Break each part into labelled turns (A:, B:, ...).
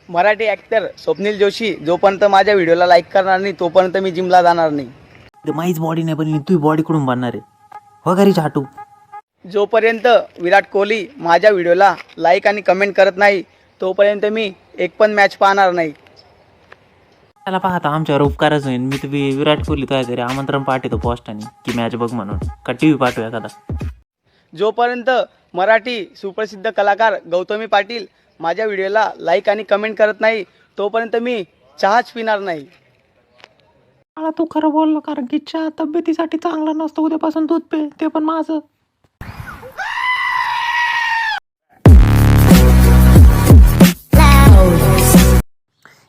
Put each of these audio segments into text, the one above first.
A: Marathi actor Swapnil Joshi जोपर्यंत माझ्या व्हिडिओला लाईक करणार नाही तोपर्यंत मी जिमला जाणार नाही.
B: माहीच बॉडी नाही बनली, तू बॉडी कुठून बनणार आहे वगैरे झाटू.
A: जोपर्यंत विराट कोहली माझ्या व्हिडिओला लाईक आणि कमेंट करत नाही तोपर्यंत मी एक पण मॅच पाहणार नाही.
B: त्याला पाहता आमच्यावर उपकारच होईल. मी तुम्ही विराट कोहली तुझ्या घरी आमंत्रण पाठवतो पोस्टाने की मॅच बघ म्हणून, का टी व्ही पाठवू एखादा.
A: जोपर्यंत मराठी सुप्रसिद्ध कलाकार गौतमी पाटील माझ्या व्हिडिओला लाईक आणि कमेंट करत नाही तोपर्यंत मी चहाच पिणार नाही.
B: मला तू खरं बोललो, कारण की चहा तब्येतीसाठी चांगला नसतो. उद्यापासून दूध पे, ते पण माझं.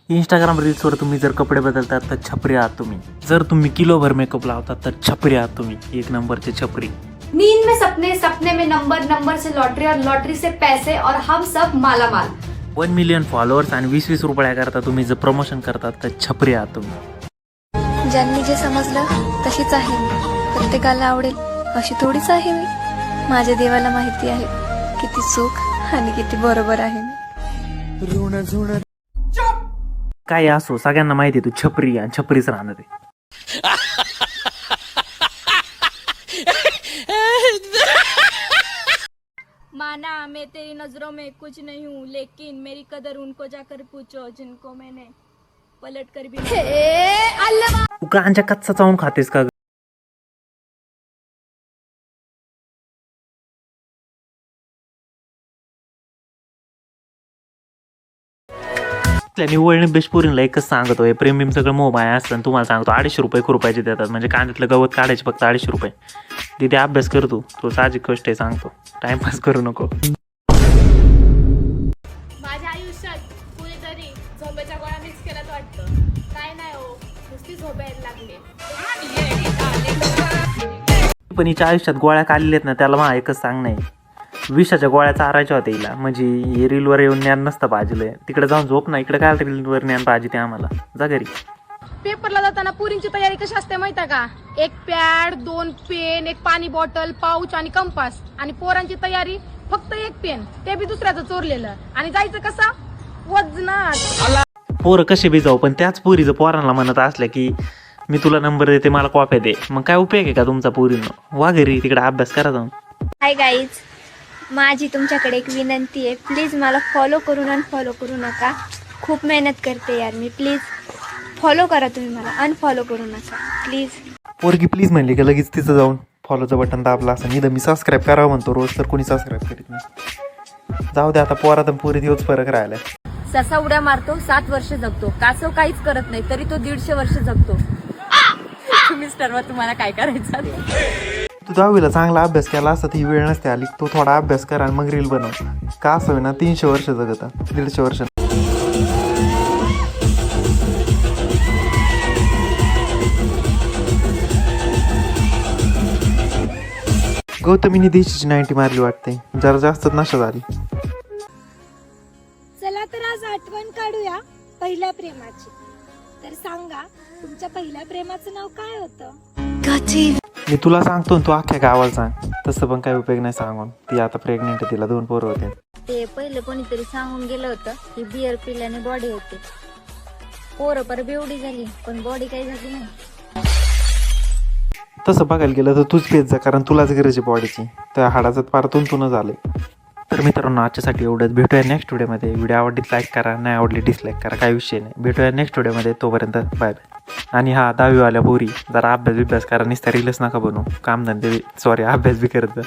B: इंस्टाग्राम रील्सवर तुम्ही जर कपडे बदलतात तर छपरी आहात तुम्ही. जर तुम्ही किलोभर मेकअप लावतात तर छपरी आहात तुम्ही, एक नंबरचे छपरी.
C: नींद में सपने, सपने में नंबर, नंबर से लॉटरी और लॉटरी से पैसे और हम सब माला माल.
B: 1 मिलियन फॉलोअर्स आणि 20-20 रुपया करता तुम्ही जर प्रमोशन करतात तर छपरी आहात तुम्ही.
D: ज्यांनी जे समजलं तशीच आहे मी. प्रत्येकाला आवडेल अशी थोडीच आहे मी. माझ्या देवाला माहिती आहे किती सुख आणि किती बरोबर आहे मी.
B: काय असो, सगळ्यांना माहिती आहे तू छपरी आणि छपरीच राहणार आहे.
E: माना मैं तेरी नजरों में कुछ नहीं हूँ, लेकिन मेरी कदर उनको जाकर पूछो जिनको मैंने पलट कर भी
B: तू गांजा कच्चा चावून खातेस का? निवडणे बेशपुरीला एकच सांगतो, प्रेमीम सगळं मोबाईल असतं. तुम्हाला सांगतो 250 रुपये खुरपायचे देतात, म्हणजे कांद्यातलं गवत काढायचे फक्त 250 रुपये. तिथे अभ्यास करतो तो साहजिक गोष्ट आहे, सांगतो टाइमपास करू नको.
E: माझ्या आयुष्यात कुणीतरी झोपेच्या गोळ्या मिक्स केल्यात वाटतं. काय नाही हो, नुसती झोपायला लागले.
B: पण हिच्या आयुष्यात गोळ्या काढलेल्या आहेत ना, त्याला मला एकच सांग नाही, विषाच्या गोळ्या चारायच्या होत्या हिला. म्हणजे हे रीलवर येऊन ज्ञान नसतं पाहिजे. तिकडे जाऊन झोप ना, इकडे काय रीलवर ज्ञान पाहिजे ते आम्हाला. जा घरी.
E: पेपरला जाताना पुरींची तयारी कशी असते माहिती का? 1 पॅड, 2 पेन, 1 पाणी बॉटल, पाऊच आणि कंपास. आणि पोरांची तयारी फक्त 1 पेन, ते बी दुसऱ्याचं चोरलेलं. आणि जायचं कसं? वजनात.
B: पोरं कसे बी जाऊ, पण त्याच पोरीचं पोरांना म्हणत असल्या की मी तुला नंबर देते, मला कॉप्या दे. मग काय उपयोग आहे का तुमचा पोरींनो? वा घरी, तिकडे अभ्यास करा जाऊन.
D: हाय गाईज, माझी तुमच्याकडे एक विनंती आहे. प्लीज मला फॉलो करून अनफॉलो करू नका. खूप मेहनत करते यार मी. प्लीज फॉलो करा तुम्ही, मला अनफॉलो करू नका प्लीज.
B: पोरगी प्लीज म्हणली की लगेच तिचं जाऊन फॉलोचं बटन दाबला असं. निदा मी सबस्क्राईब करावं म्हणतो रोज, तर कोणी सबस्क्राईब करीत नाही. जाऊ दे आता, पोरात आणि पोरी दिवस फरक राहिलाय.
F: ससा उड्या मारतो 7 वर्ष जगतो, कासव काहीच करत नाही तरी तो 150 वर्ष जगतो. तुम्हीच ठरवा तुम्हाला काय करायचं.
B: तू 10वीला चांगला अभ्यास केला असता ती वेळ नसते आली. तो थोडा अभ्यास कर आणि मग रील बनव. का असं ना 300 वर्ष जगता, 150 वर्ष. गौतमीने देशीची 90 मारली वाटते, जरा जास्तच नशा झाली.
G: चला तर आज आठवण काढूया पहिल्या प्रेमाची. तर सांगा, तुमच्या पहिल्या प्रेमाचं नाव काय होतं?
B: मी तुला सांगतो तू अख्ख्या गावाला सांग. तसं पण काही उपयोग नाही सांगून. ती आता प्रेग्नेंट, तिला 2 पोरं होते.
F: ते पहिले कोणीतरी सांगून गेलं होतं की बिअर पिल्याने बॉडी होते. पोरं पर बेवडी झाली पण बॉडी काही झाली नाही.
B: तसं बघायला गेलं तर तूच पेत जा, कारण तुलाच गरज आहे बॉडीची. त्या हाडाचं पार तुन झाले. तर मित्रांनो, आजच्यासाठी एवढंच. भेटूया नेक्स्ट व्हिडिओमध्ये. व्हिडिओ आवडली लाईक करा, नाही आवडली डिसलाईक करा, काही विषय नाही. भेटूया नेक्स्ट व्हिडिओमध्ये. तोपर्यंत बाय बाय. आणि हा 10वीवाल्या पोरी जरा अभ्यास करा, नुसत्या रीलच नका बनवू. कामधंदे अभ्यास बी करत जा.